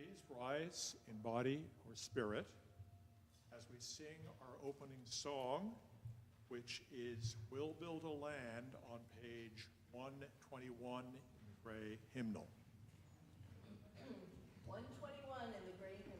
Please rise in body or spirit as we sing our opening song, which is We'll Build a Land on page 121 in the Gray Hymnal. 121 in the Gray Hymnal.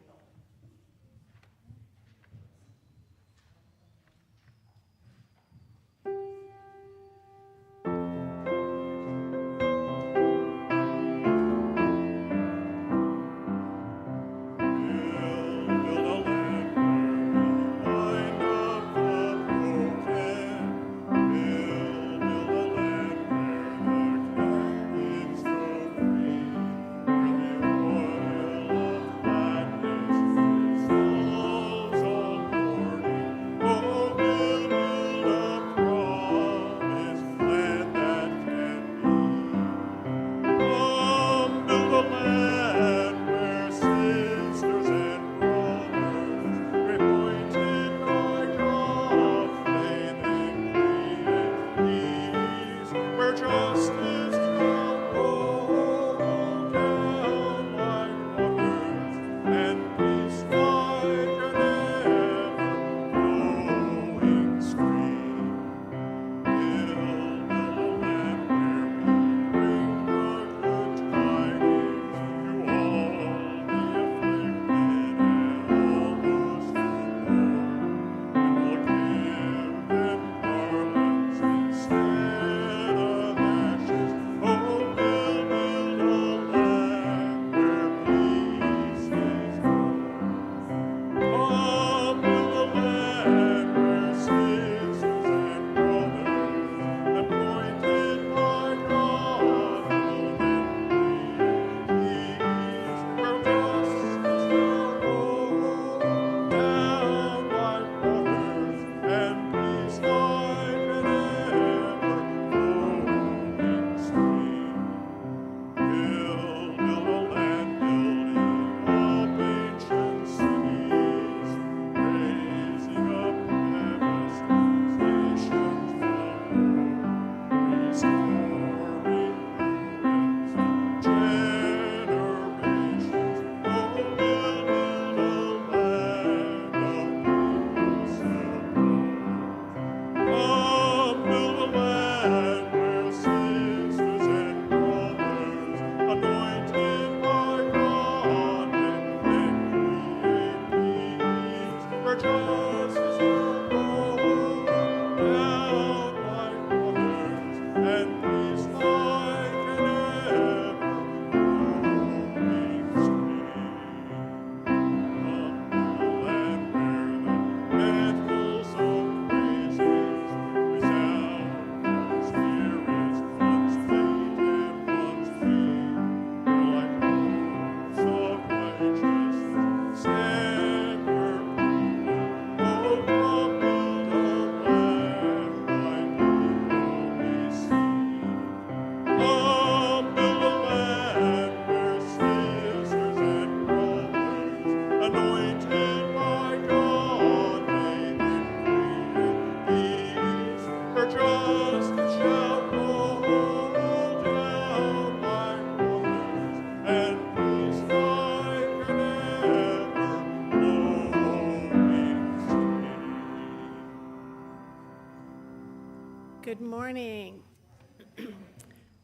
Good morning.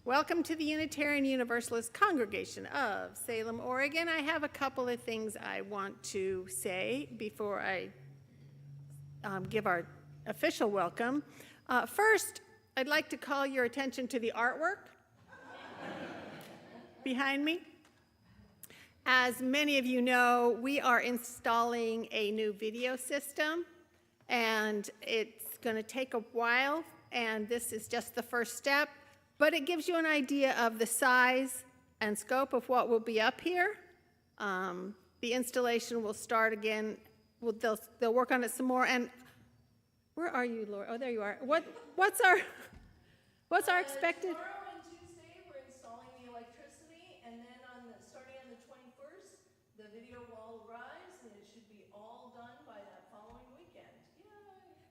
Welcome to the Unitarian Universalist Congregation of Salem, Oregon. I have a couple of things I want to say before I give our official welcome. First, I'd like to call your attention to the artwork behind me. As many of you know, we are installing a new video system, and it's going to take a while, and this is just the first step, but it gives you an idea of the size and scope of what will be up here. The installation will start again. They'll work on it some more. And where are you, Laura? Oh, there you are. What's our expected? Tomorrow and Tuesday, we're installing the electricity, and then starting on the 21st, the video wall will rise, and it should be all done by that following weekend. Yay!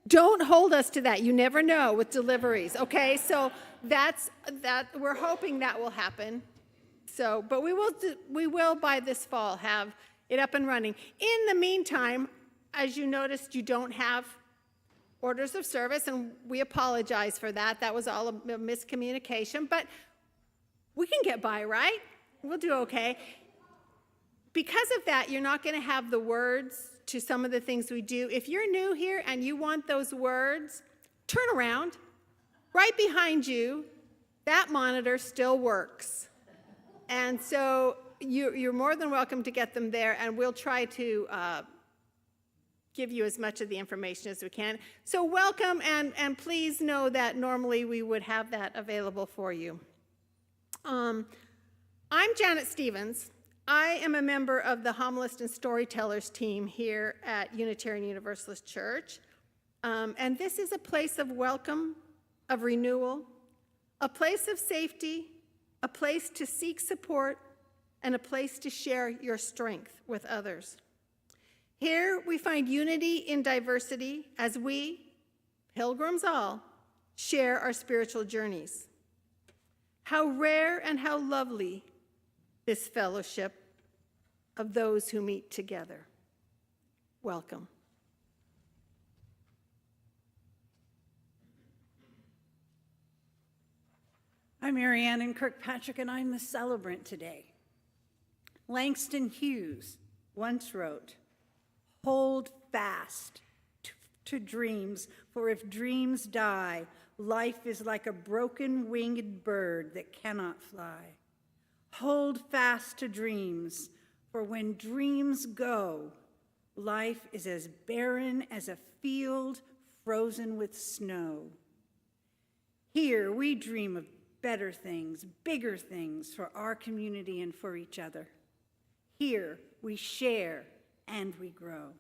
Don't hold us to that. You never know with deliveries. Okay, so we're hoping that will happen So, but we will by this fall have it up and running. In the meantime, as you noticed, you don't have orders of service, and we apologize for that. That was all a miscommunication, but we can get by, right? We'll do okay. Because of that, you're not going to have the words to some of the things we do. If you're new here and you want those words, turn around. Right behind you, that monitor still works. And so you're more than welcome to get them there, and we'll try to give you as much of the information as we can. So welcome, and please know that normally we would have that available for you. I'm Janet Stevens. I am a member of the Homilist and Storytellers team here at Unitarian Universalist Church. And this is a place of welcome, of renewal, a place of safety, a place to seek support, and a place to share your strength with others. Here we find unity in diversity as we, pilgrims all, share our spiritual journeys. How rare and how lovely this fellowship of those who meet together. Welcome. I'm Marianne Kirkpatrick, and I'm the celebrant today. Langston Hughes once wrote, "Hold fast to dreams, for if dreams die, life is like a broken winged bird that cannot fly. Hold fast to dreams, for when dreams go, life is as barren as a field frozen with snow. Here we dream of better things, bigger things for our community and for each other. Here we share and we grow."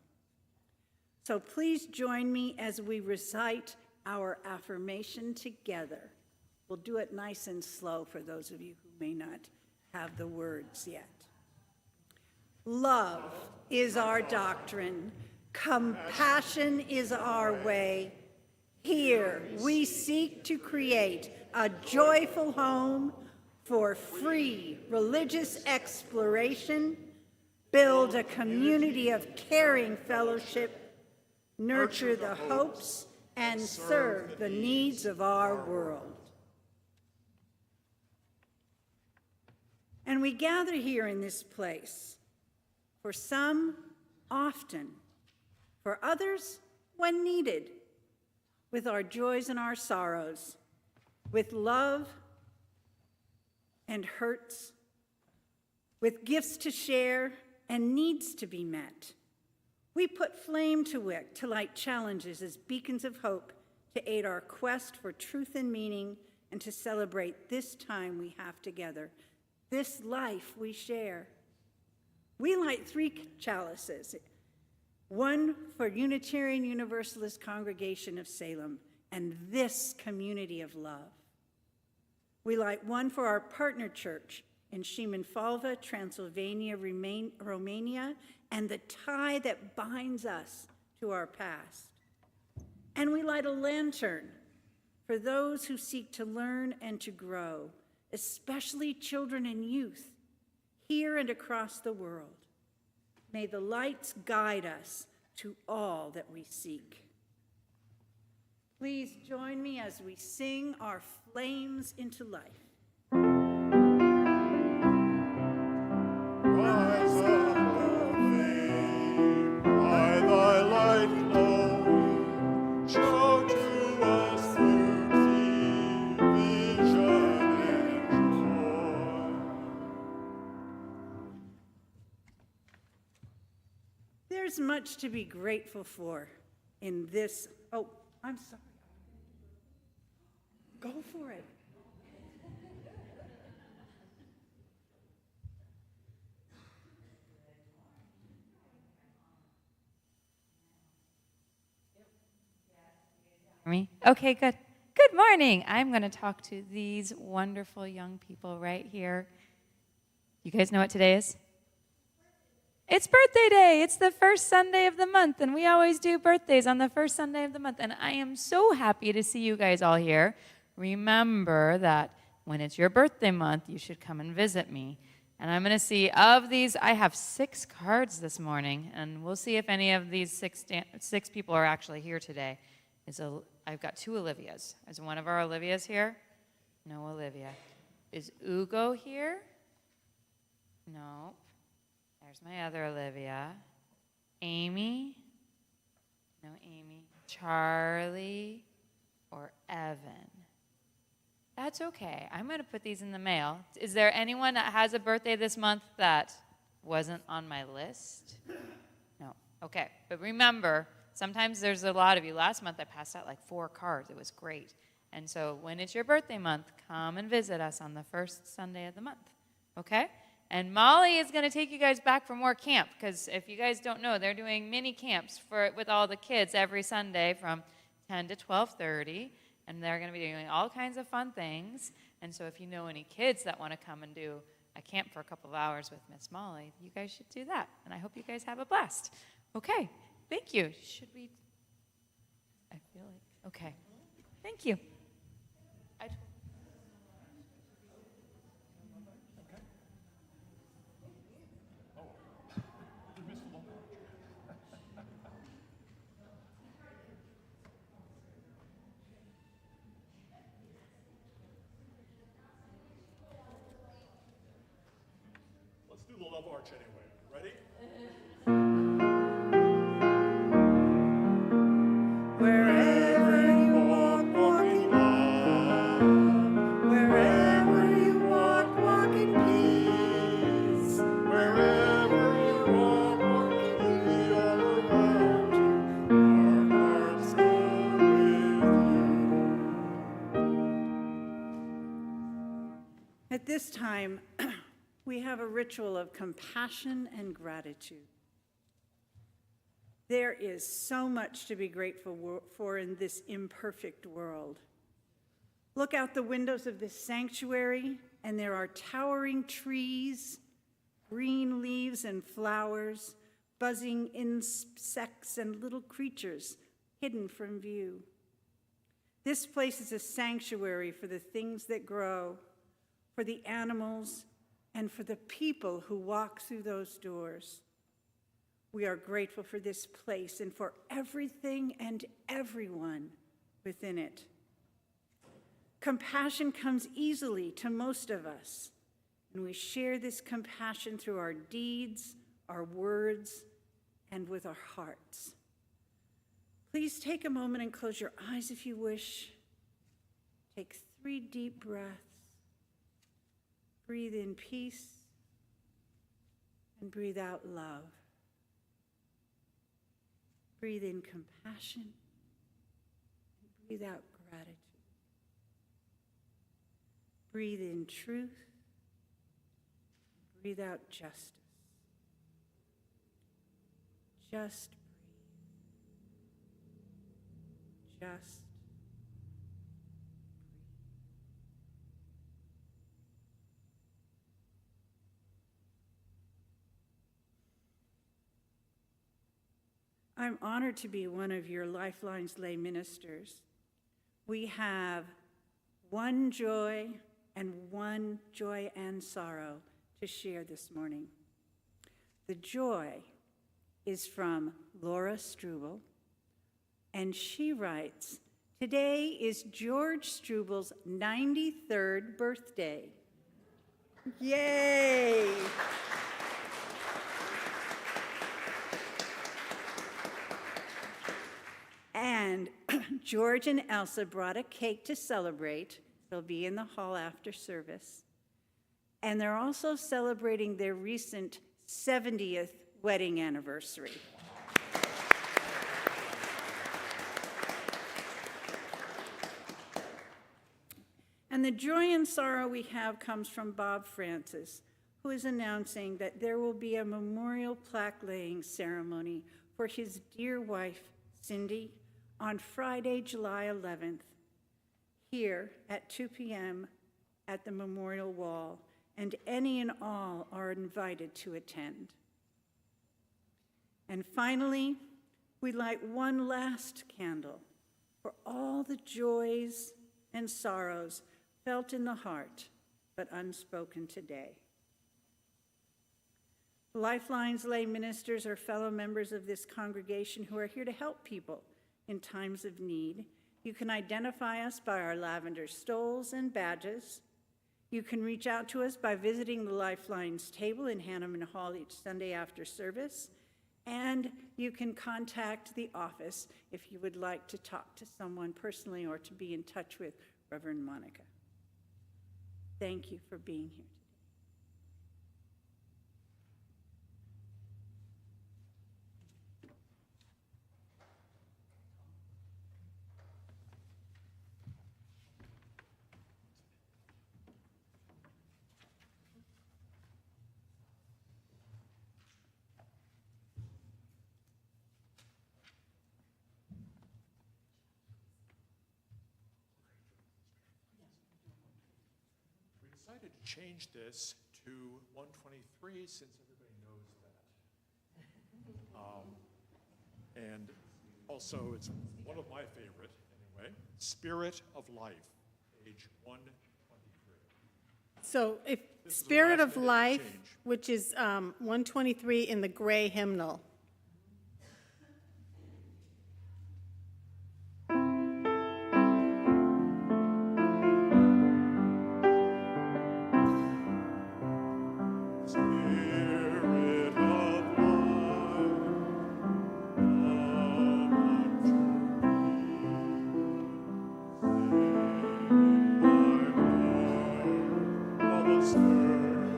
So please join me as we recite our affirmation together. We'll do it nice and slow for those of you who may not have the words yet. Love is our doctrine. Compassion is our way. Here we seek to create a joyful home for free religious exploration, build a community of caring fellowship, nurture the hopes, and serve the needs of our world. And we gather here in this place, for some, often, for others, when needed, with our joys and our sorrows, with love and hurts, with gifts to share and needs to be met. We put flame to wick to light challenges as beacons of hope to aid our quest for truth and meaning and to celebrate this time we have together, this life we share. We light 3 chalices, one for Unitarian Universalist Congregation of Salem and this community of love. We light one for our partner church in Šimenfalva, Transylvania, Romania, and the tie that binds us to our past. And we light a lantern for those who seek to learn and to grow, especially children and youth, here and across the world. May the lights guide us to all that we seek. Please join me as we sing our flames into life. Rise up, O flame, by thy light glowing, show to us beauty, vision, and joy. There's much to be grateful for in this. Oh, I'm sorry. Go for it. Me? Okay, good. Good morning. I'm going to talk to these wonderful young people right here. You guys know what today is? It's birthday day. It's the first Sunday of the month, and we always do birthdays on the first Sunday of the month, and I am so happy to see you guys all here. Remember that when it's your birthday month, you should come and visit me. And I'm going to see, of these, I have 6 cards this morning, and we'll see if any of these six people are actually here today. I've got 2 Olivias. Is one of our Olivias here? No Olivia. Is Ugo here? No. There's my other Olivia. Amy? No Amy. Charlie or Evan? That's okay. I'm going to put these in the mail. Is there anyone that has a birthday this month that wasn't on my list? No. Okay. But remember, sometimes there's a lot of you. Last month I passed out like 4 cards. It was great. And so when it's your birthday month, come and visit us on the first Sunday of the month. Okay? And Molly is going to take you guys back for more camp, because if you guys don't know, they're doing mini camps with all the kids every Sunday from 10 to 12:30. And they're going to be doing all kinds of fun things. And so if you know any kids that want to come and do a camp for a couple of hours with Miss Molly, you guys should do that. And I hope you guys have a blast. Okay, thank you. Should we? I feel like, okay. Thank you. Let's do the love arch anyway. Ready? Wherever you walk, walk in love. Wherever you walk, walk in peace. Wherever you walk in peace all around you, our hearts go with you. At this time, we have a ritual of compassion and gratitude. There is so much to be grateful for in this imperfect world. Look out the windows of this sanctuary, and there are towering trees, green leaves and flowers, buzzing insects and little creatures hidden from view. This place is a sanctuary for the things that grow, for the animals, and for the people who walk through those doors. We are grateful for this place and for everything and everyone within it. Compassion comes easily to most of us, and we share this compassion through our deeds, our words, and with our hearts. Please take a moment and close your eyes if you wish. Take 3 deep breaths. Breathe in peace and breathe out love. Breathe in compassion and breathe out gratitude. Breathe in truth and breathe out justice. Just breathe. Just I'm honored to be one of your Lifelines lay ministers. We have one joy and sorrow to share this morning. The joy is from Laura Struble, and she writes, "Today is George Struble's 93rd birthday." Yay! And George and Elsa brought a cake to celebrate. They'll be in the hall after service. And they're also celebrating their recent 70th wedding anniversary. And the joy and sorrow we have comes from Bob Francis, who is announcing that there will be a memorial plaque laying ceremony for his dear wife, Cindy, on Friday, July 11th, here at 2 p.m. at the memorial wall, and any and all are invited to attend. And finally, we light one last candle for all the joys and sorrows felt in the heart, but unspoken today. Lifeline's lay ministers are fellow members of this congregation who are here to help people in times of need. You can identify us by our lavender stoles and badges. You can reach out to us by visiting the Lifeline's table in Hanneman Hall each Sunday after service. And you can contact the office if you would like to talk to someone personally or to be in touch with Reverend Monica. Thank you for being here. We decided to change this to 123 since everybody knows that. And also, it's one of my favorite, anyway, Spirit of Life, page 123. So if This is a Spirit of last-minute Life, change. which is 123 in the gray hymnal. Spirit of life,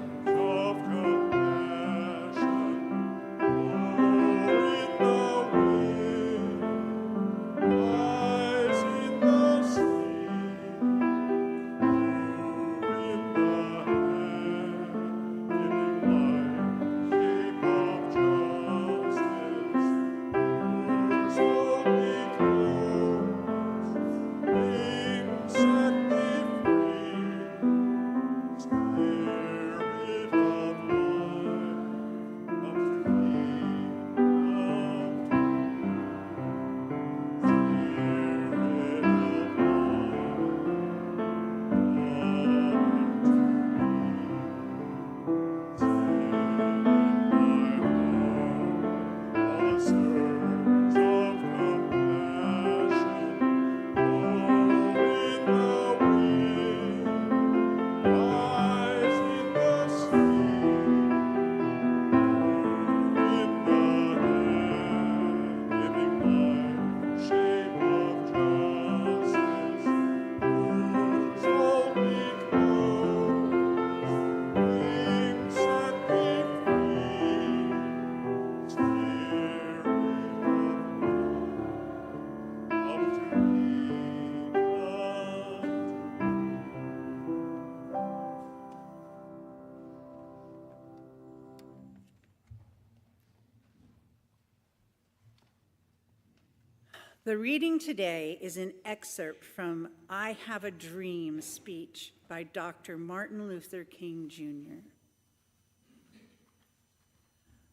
The reading today is an excerpt from I Have a Dream speech by Dr. Martin Luther King, Jr.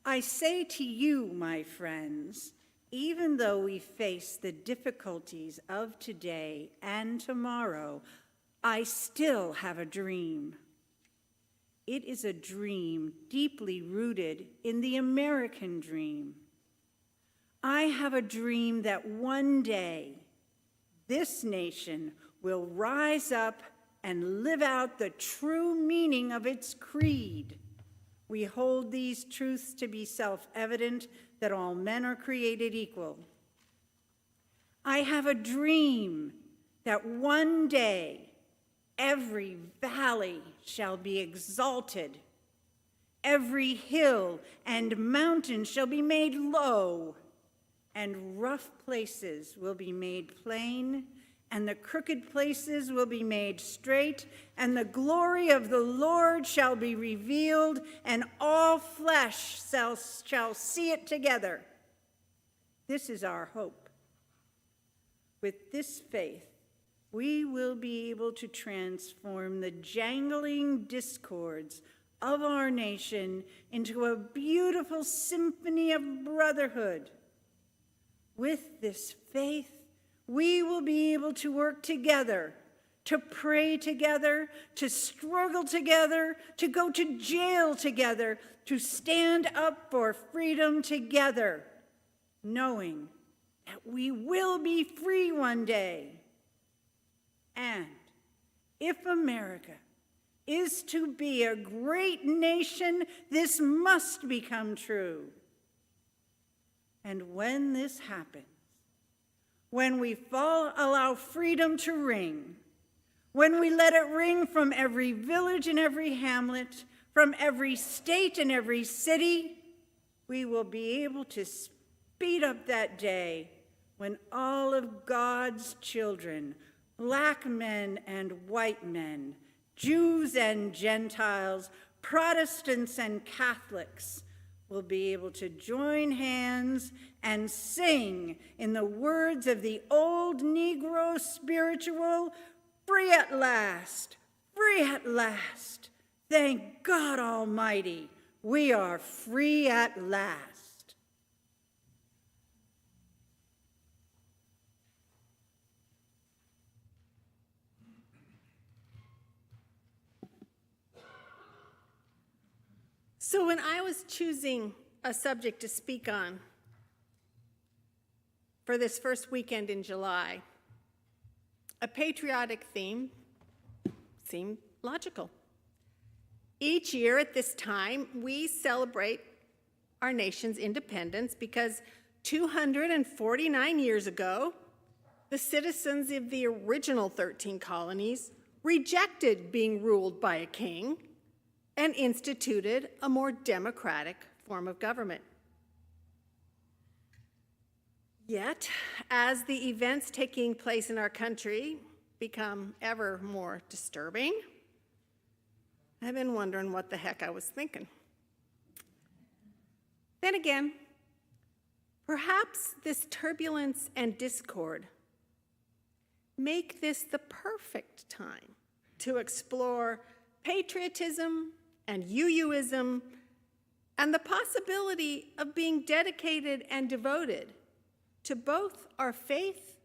I say to you, my friends, even though we face the difficulties of today and tomorrow, I still have a dream. It is a dream deeply rooted in the American dream. I have a dream that one day this nation will rise up and live out the true meaning of its creed. We hold these truths to be self-evident, that all men are created equal. I have a dream that one day every valley shall be exalted, every hill and mountain shall be made low, and rough places will be made plain, and the crooked places will be made straight, and the glory of the Lord shall be revealed, and all flesh shall see it together. This is our hope. With this faith, we will be able to transform the jangling discords of our nation into a beautiful symphony of brotherhood. With this faith, we will be able to work together to pray together, to struggle together, to go to jail together, to stand up for freedom together, knowing that we will be free one day. And if America is to be a great nation, this must become true. And when this happens, when we allow freedom to ring, when we let it ring from every village and every hamlet, from every state and every city, we will be able to speed up that day when all of God's children, black men and white men, Jews and Gentiles, Protestants and Catholics, will be able to join hands and sing in the words of the old Negro spiritual, "Free at last, free at last. Thank God Almighty, we are free at last." So when I was choosing a subject to speak on for this first weekend in July, a patriotic theme seemed logical. Each year at this time, we celebrate our nation's independence because 249 years ago, the citizens of the original 13 colonies rejected being ruled by a king and instituted a more democratic form of government. Yet, as the events taking place in our country become ever more disturbing, I've been wondering what the heck I was thinking. Then again, perhaps this turbulence and discord make this the perfect time to explore patriotism and UUism and the possibility of being dedicated and devoted to both our faith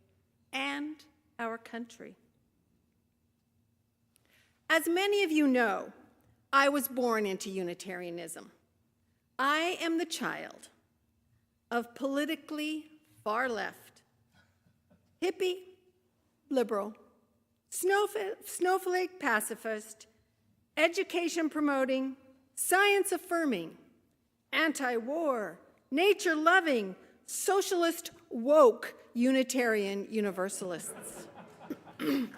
and our country. As many of you know, I was born into Unitarianism. I am the child of politically far left, hippie, liberal, snowflake pacifist, education promoting, science affirming, anti-war, nature loving, socialist woke Unitarian Universalists.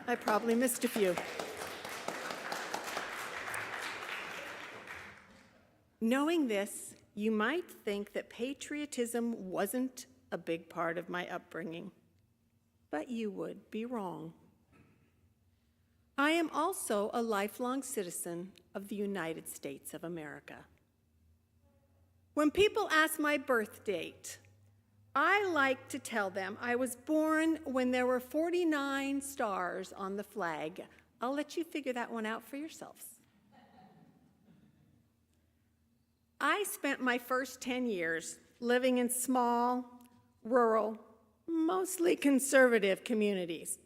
I probably missed a few. Knowing this, you might think that patriotism wasn't a big part of my upbringing, but you would be wrong. I am also a lifelong citizen of the United States of America. When people ask my birth date, I like to tell them I was born when there were 49 stars on the flag. I'll let you figure that one out for yourselves. I spent my first 10 years living in small, rural, mostly conservative communities.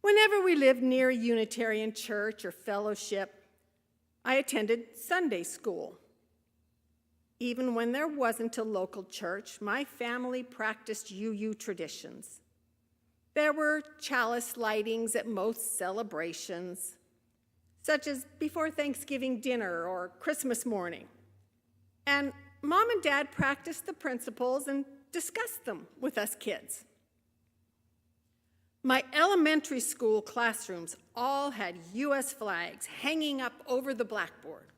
Whenever we lived near a Unitarian church or fellowship, I attended Sunday school. Even when there wasn't a local church, my family practiced UU traditions. There were chalice lightings at most celebrations, such as before Thanksgiving dinner or Christmas morning. And Mom and Dad practiced the principles and discussed them with us kids. My elementary school classrooms all had U.S. flags hanging up over the blackboard.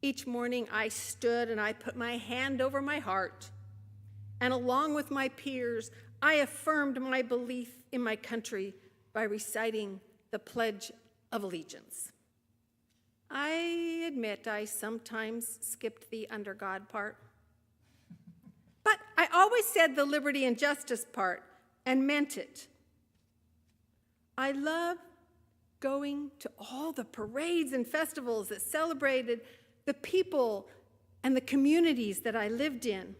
Each morning I stood and I put my hand over my heart, and along with my peers, I affirmed my belief in my country by reciting the Pledge of Allegiance. I admit I sometimes skipped the under God part, but I always said the liberty and justice part and meant it. I love going to all the parades and festivals that celebrated the people and the communities that I lived in.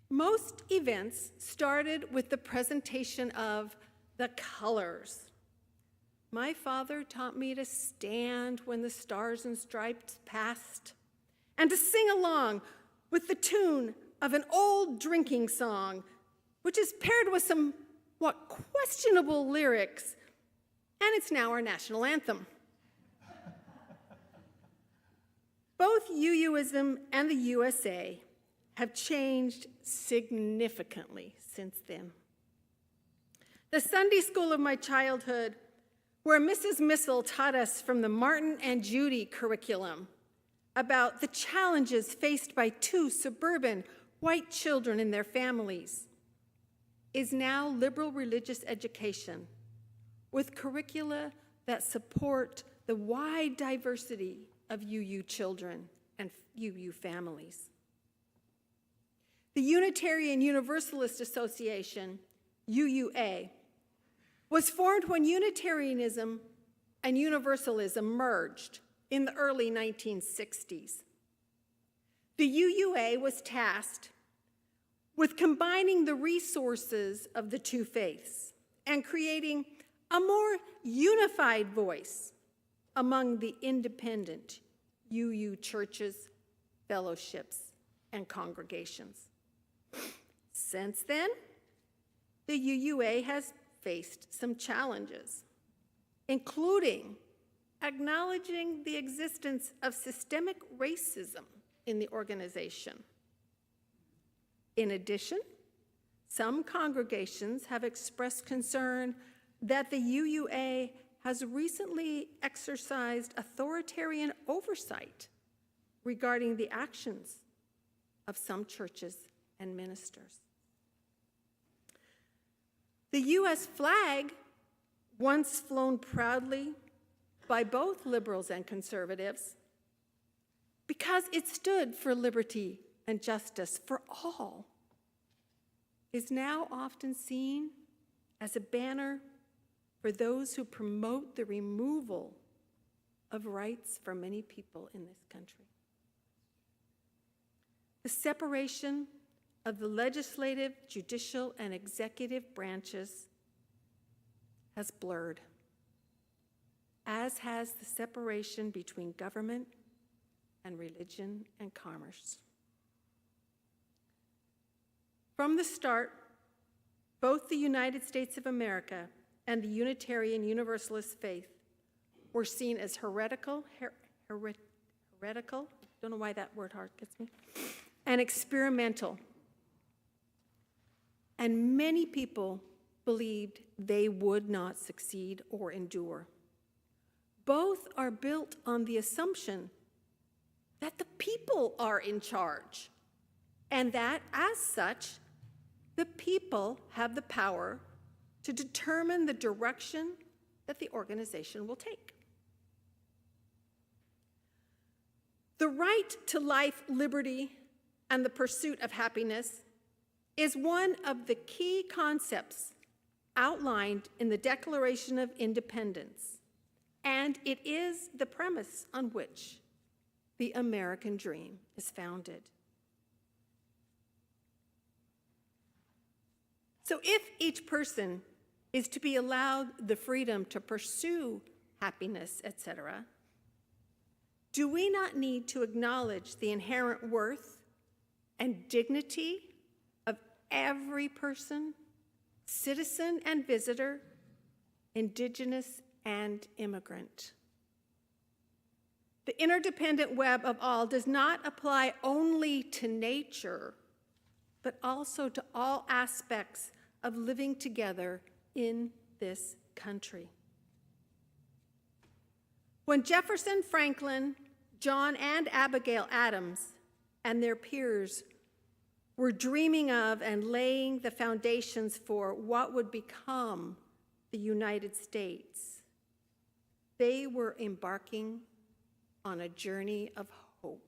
Most events started with the presentation of the colors my father taught me to stand when the stars and stripes passed and to sing along with the tune of an old drinking song, which is paired with some questionable lyrics, and it's now our national anthem. Both UUism and the USA have changed significantly since then. The Sunday school of my childhood, where Mrs. Missel taught us from the Martin and Judy curriculum about the challenges faced by two suburban white children and their families, is now liberal religious education with curricula that support the wide diversity of UU children and UU families. The Unitarian Universalist Association, UUA, was formed when Unitarianism and Universalism merged in the early 1960s. The UUA was tasked with combining the resources of the two faiths and creating a more unified voice among the independent UU churches, fellowships, and congregations. Since then, the UUA has faced some challenges, including acknowledging the existence of systemic racism in the organization. In addition, some congregations have expressed concern that the UUA has recently exercised authoritarian oversight regarding the actions of some churches and ministers. The U.S. flag, once flown proudly by both liberals and conservatives, because it stood for liberty and justice for all, is now often seen as a banner for those who promote the removal of rights for many people in this country. The separation of the legislative, judicial, and executive branches has blurred, as has the separation between government and religion and commerce. From the start, both the United States of America and the Unitarian Universalist faith were seen as heretical, don't know why that word hard gets me, and experimental. And many people believed they would not succeed or endure. Both are built on the assumption that the people are in charge, and that, as such, the people have the power to determine the direction that the organization will take. The right to life, liberty, and the pursuit of happiness is one of the key concepts outlined in the Declaration of Independence, and it is the premise on which the American dream is founded. So if each person is to be allowed the freedom to pursue happiness, etc., do we not need to acknowledge the inherent worth and dignity of every person, citizen and visitor, indigenous and immigrant? The interdependent web of all does not apply only to nature, but also to all aspects of living together in this country. When Jefferson, Franklin, John, and Abigail Adams and their peers were dreaming of and laying the foundations for what would become the United States, they were embarking on a journey of hope.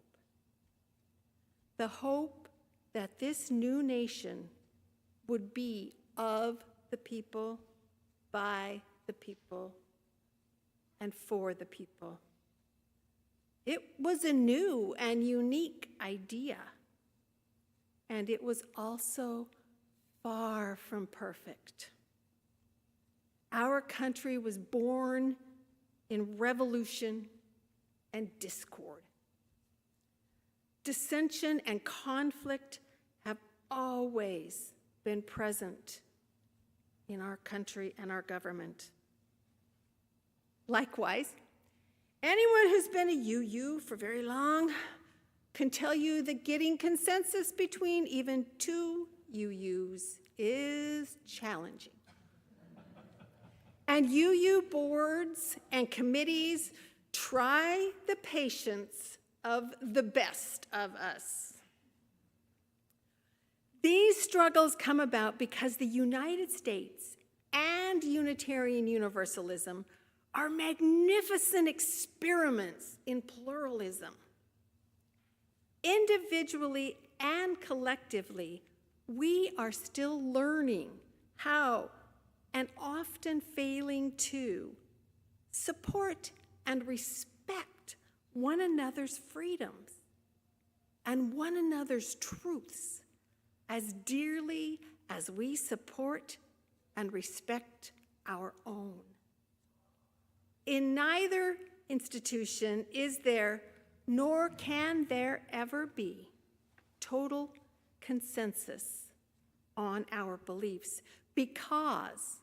The hope that this new nation would be of the people, by the people, and for the people. It was a new and unique idea, and it was also far from perfect. our country was born in revolution and discord. Dissension and conflict have always been present in our country and our government. Likewise, anyone who's been a UU for very long can tell you that getting consensus between even two UUs is challenging. And UU boards and committees try the patience of the best of us. These struggles come about because the United States and Unitarian Universalism are magnificent experiments in pluralism. Individually and collectively, we are still learning how, and often failing to, support and respect one another's freedoms and one another's truths as dearly as we support and respect our own. In neither institution is there, nor can there ever be, total consensus on our beliefs, because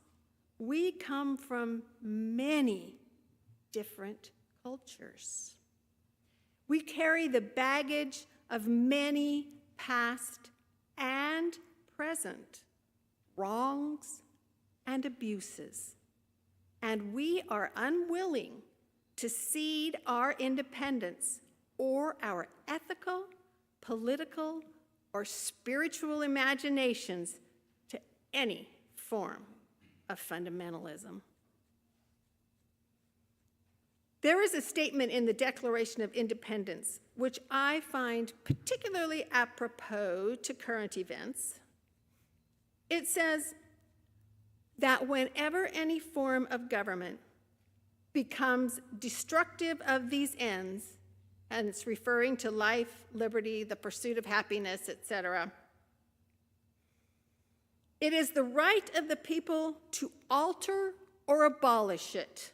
we come from many different cultures. We carry the baggage of many past and present wrongs and abuses, and we are unwilling to cede our independence or our ethical, political, or spiritual imaginations to any form of fundamentalism. There is a statement in the Declaration of Independence which I find particularly apropos to current events. It says that whenever any form of government becomes destructive of these ends, and it's referring to life, liberty, the pursuit of happiness, etc., it is the right of the people to alter or abolish it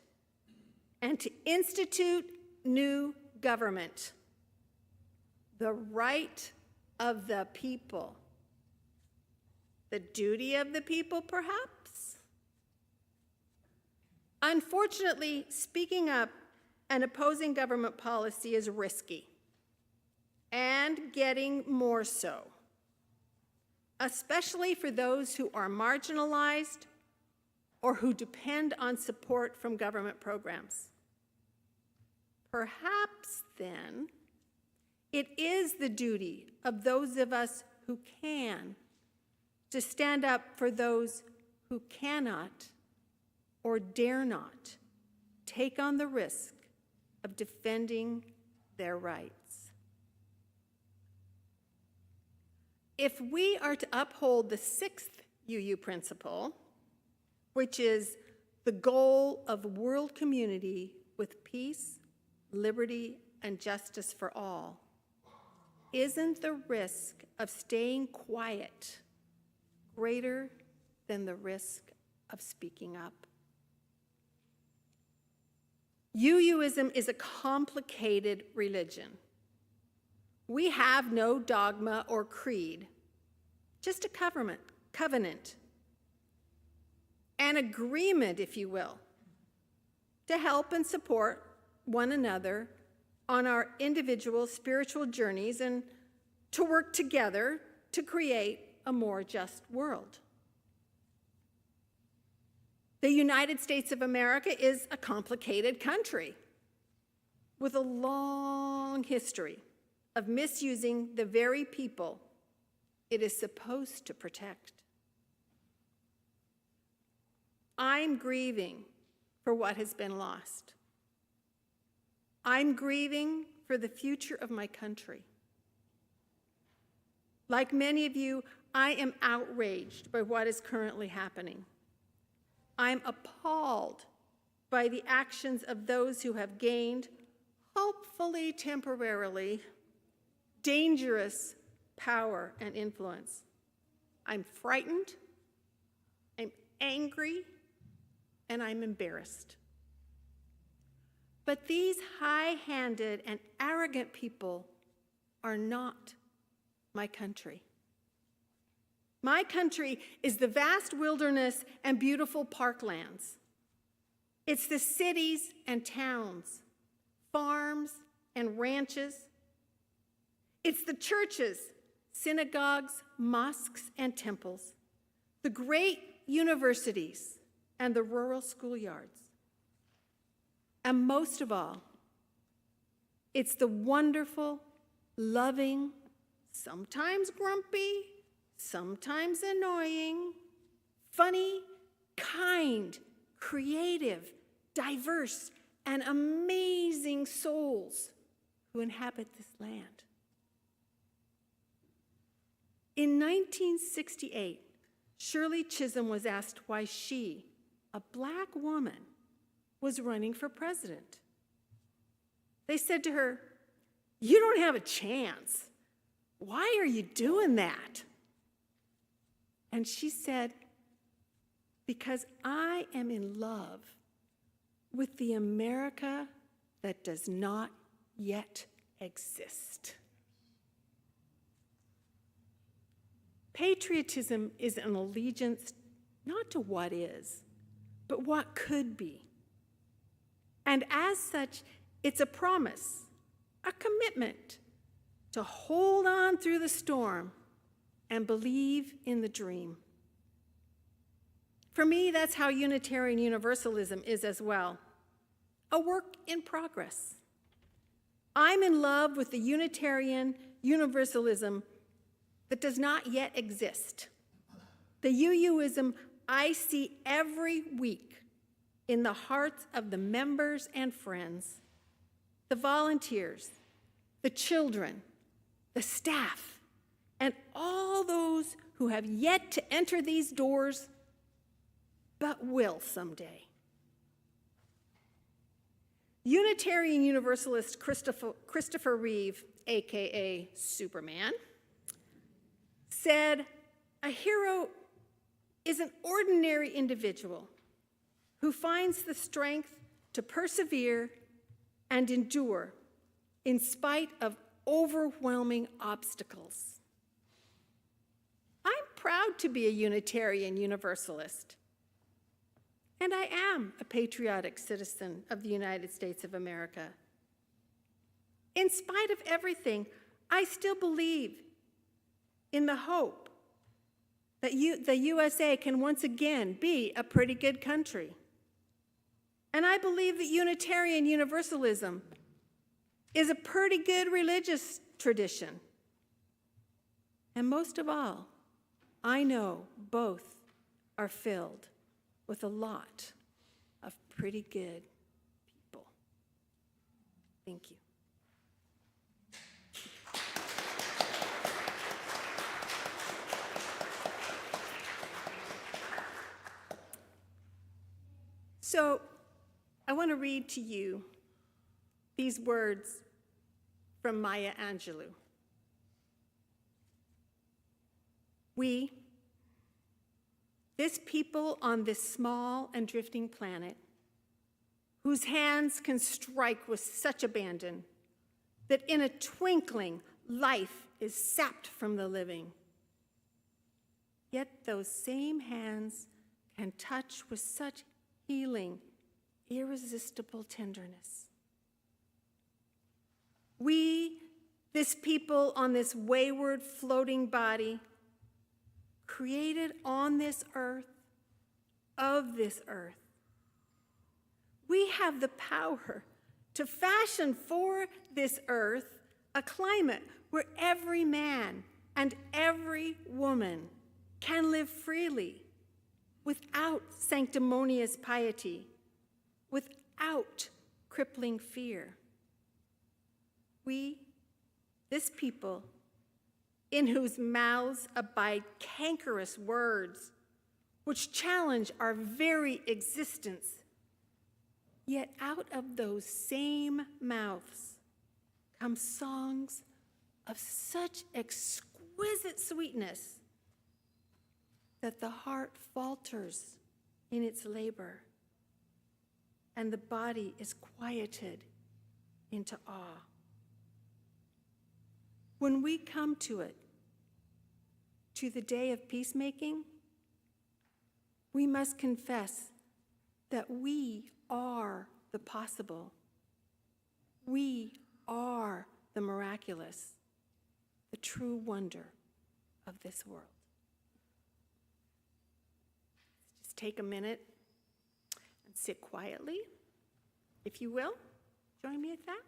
and to institute new government. The right of the people. The duty of the people, perhaps? Unfortunately, speaking up and opposing government policy is risky, and getting more so, especially for those who are marginalized or who depend on support from government programs. Perhaps, then, it is the duty of those of us who can to stand up for those who cannot or dare not take on the risk of defending their rights. If we are to uphold the sixth UU principle, which is the goal of world community with peace, liberty, and justice for all, isn't the risk of staying quiet greater than the risk of speaking up? UUism is a complicated religion. We have no dogma or creed, just a covenant, an agreement, if you will, to help and support one another on our individual spiritual journeys and to work together to create a more just world. The United States of America is a complicated country with a long history of misusing the very people it is supposed to protect. I'm grieving for what has been lost. I'm grieving for the future of my country. Like many of you, I am outraged by what is currently happening. I'm appalled by the actions of those who have gained, hopefully temporarily, dangerous power and influence. I'm frightened, I'm angry, and I'm embarrassed. But these high-handed and arrogant people are not my country. My country is the vast wilderness and beautiful parklands. It's the cities and towns, farms and ranches. It's the churches, synagogues, mosques, and temples, the great universities, and the rural schoolyards. And most of all, it's the wonderful, loving, sometimes grumpy, sometimes annoying, funny, kind, creative, diverse, and amazing souls who inhabit this land. In 1968, Shirley Chisholm was asked why she, a black woman, was running for president. They said to her, "You don't have a chance. Why are you doing that?" And she said, "Because I am in love with the America that does not yet exist." Patriotism is an allegiance not to what is, but what could be. And as such, it's a promise, a commitment to hold on through the storm and believe in the dream. For me, that's how Unitarian Universalism is as well, a work in progress. I'm in love with the Unitarian Universalism that does not yet exist, the UUism I see every week in the hearts of the members and friends, the volunteers, the children, the staff, and all those who have yet to enter these doors but will someday. Unitarian Universalist Christopher Reeve, aka Superman, said, "A hero is an ordinary individual who finds the strength to persevere and endure in spite of overwhelming obstacles." I'm proud to be a Unitarian Universalist, and I am a patriotic citizen of the United States of America. In spite of everything, I still believe in the hope that the USA can once again be a pretty good country. And I believe that Unitarian Universalism is a pretty good religious tradition. And most of all, I know both are filled with a lot of pretty good people. Thank you. So, I want to read to you these words from Maya Angelou. We, this people on this small and drifting planet, whose hands can strike with such abandon that in a twinkling life is sapped from the living, yet those same hands can touch with such healing, irresistible tenderness. We, this people on this wayward floating body, created on this earth, of this earth, we have the power to fashion for this earth a climate where every man and every woman can live freely, without sanctimonious piety, without crippling fear. We, this people, in whose mouths abide cankerous words, which challenge our very existence, yet out of those same mouths come songs of such exquisite sweetness that the heart falters in its labor and the body is quieted into awe. When we come to it, to the day of peacemaking, we must confess that we are the possible. We are the miraculous, the true wonder of this world. Just take a minute and sit quietly, if you will. Join me at that.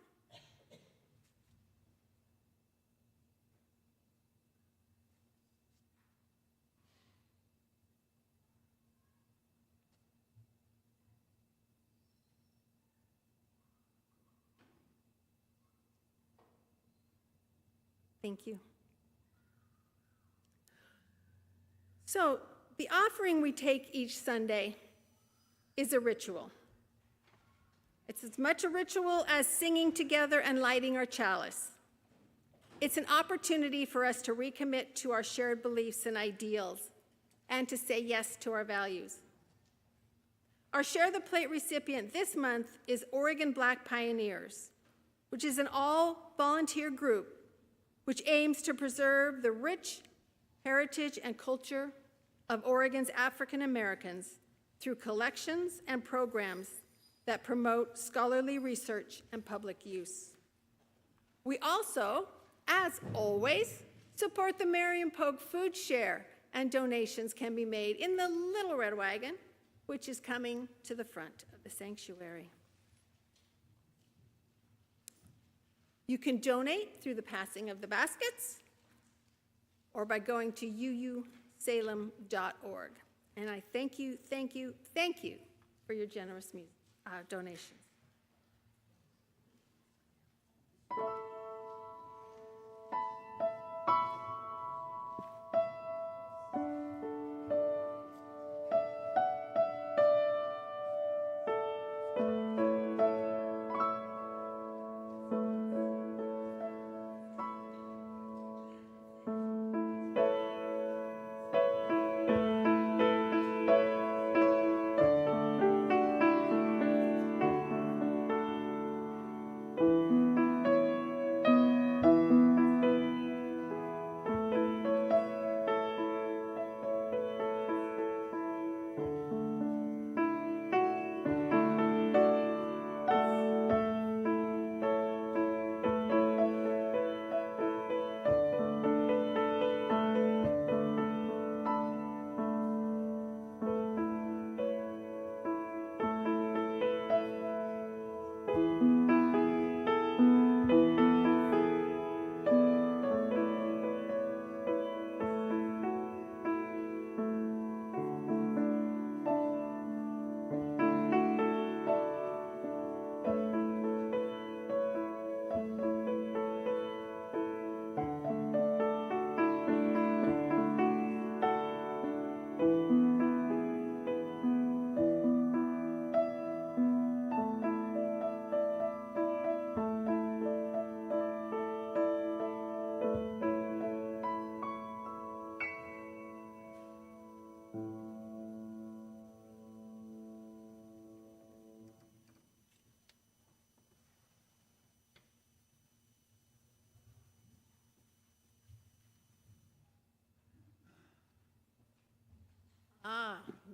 Thank you. So, the offering we take each Sunday is a ritual. It's as much a ritual as singing together and lighting our chalice. It's an opportunity for us to recommit to our shared beliefs and ideals and to say yes to our values. Our Share the Plate recipient this month is Oregon Black Pioneers, which is an all-volunteer group which aims to preserve the rich heritage and culture of Oregon's African Americans through collections and programs that promote scholarly research and public use. We also, as always, support the Marion Polk Food Share, and donations can be made in the little red wagon, which is coming to the front of the sanctuary. You can donate through the passing of the baskets or by going to uusalem.org. And I thank you for your generous donations.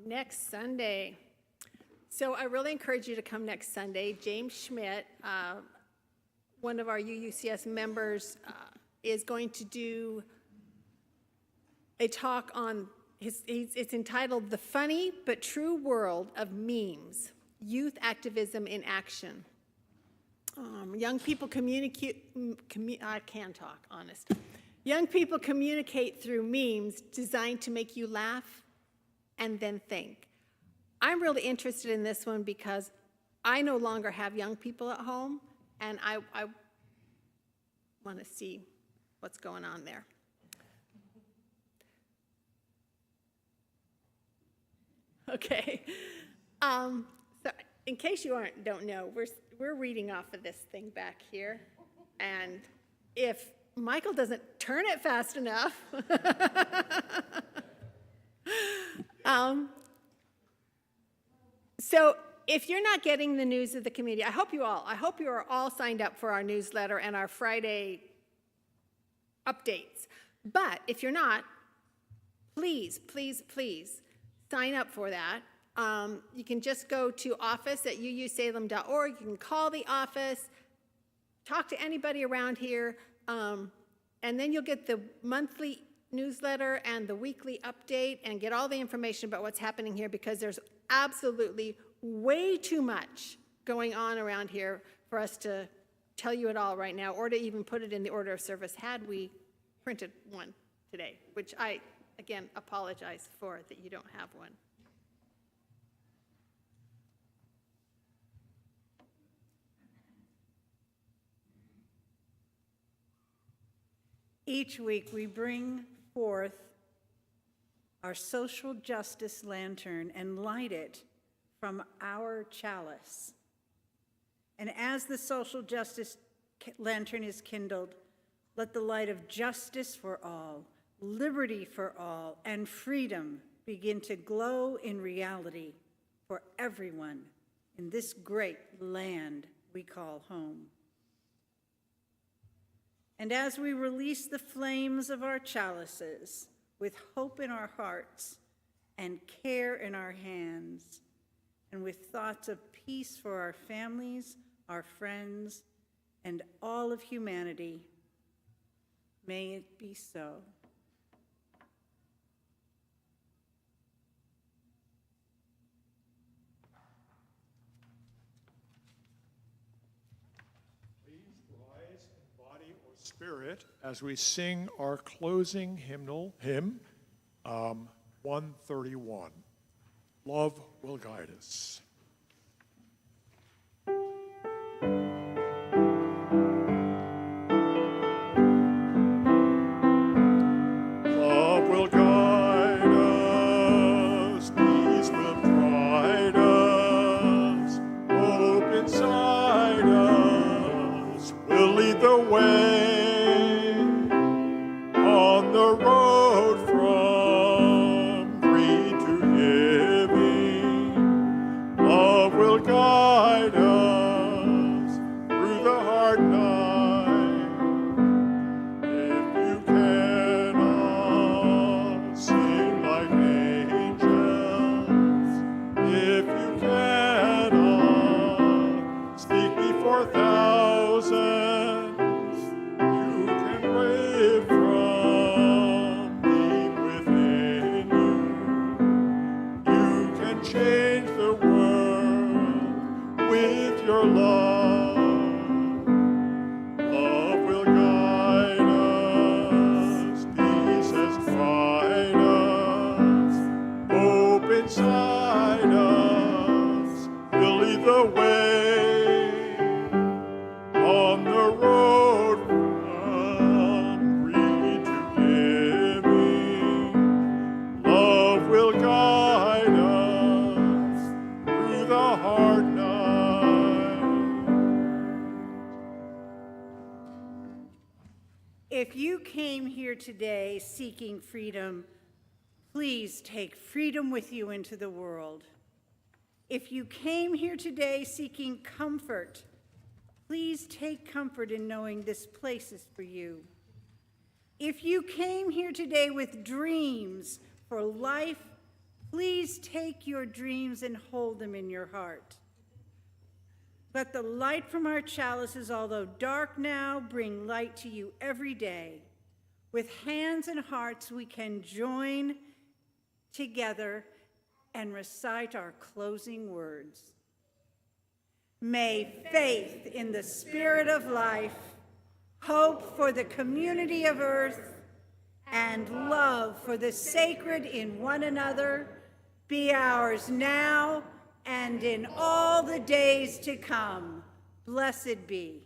Next Sunday. So I really encourage you to come next Sunday. James Schmidt, one of our UUCS members, is going to do a talk on, it's entitled The Funny But True World of Memes, Youth Activism in Action. Young people I can talk, honest. Young people communicate through memes designed to make you laugh and then think. I'm really interested in this one because I no longer have young people at home, and I want to see what's going on there. Okay. So in case you don't know, we're reading off of this thing back here, and if Michael doesn't turn it fast enough, so if you're not getting the news of the community, I hope you are all signed up for our newsletter and our Friday updates. But if you're not, please, please, please sign up for that. You can just go to office@uusalem.org. You can call the office, talk to anybody around here, and then you'll get the monthly newsletter and the weekly update and get all the information about what's happening here, because there's absolutely way too much going on around here for us to tell you it all right now, or to even put it in the order of service had we printed one today, which I, again, apologize for that you don't have one. Each week, we bring forth our social justice lantern and light it from our chalice. And as the social justice lantern is kindled, let the light of justice for all, liberty for all, and freedom begin to glow in reality for everyone in this great land we call home. And as we release the flames of our chalices with hope in our hearts and care in our hands, and with thoughts of peace for our families, our friends, and all of humanity, may it be so. Spirit as we sing our closing hymn 131. Love will guide us. Love will guide us, peace will pride us, hope inside us will lead the way. On the road from greed to giving, love will guide us through the hard night. If you cannot sing like angels, if you cannot speak before thousands, you can wave from deep within you. You can change the world with your love. Love will guide us, peace has cried us, hope inside us will lead the way. On the road from greed to giving, love will guide us through the hard night. If you came here today seeking freedom, please take freedom with you into the world. If you came here today seeking comfort, please take comfort in knowing this place is for you. If you came here today with dreams for life, please take your dreams and hold them in your heart. Let the light from our chalices, although dark now, bring light to you every day. With hands and hearts, we can join together and recite our closing words. May faith in the spirit of life, hope for the community of earth, and love for the sacred in one another be ours now and in all the days to come. Blessed be.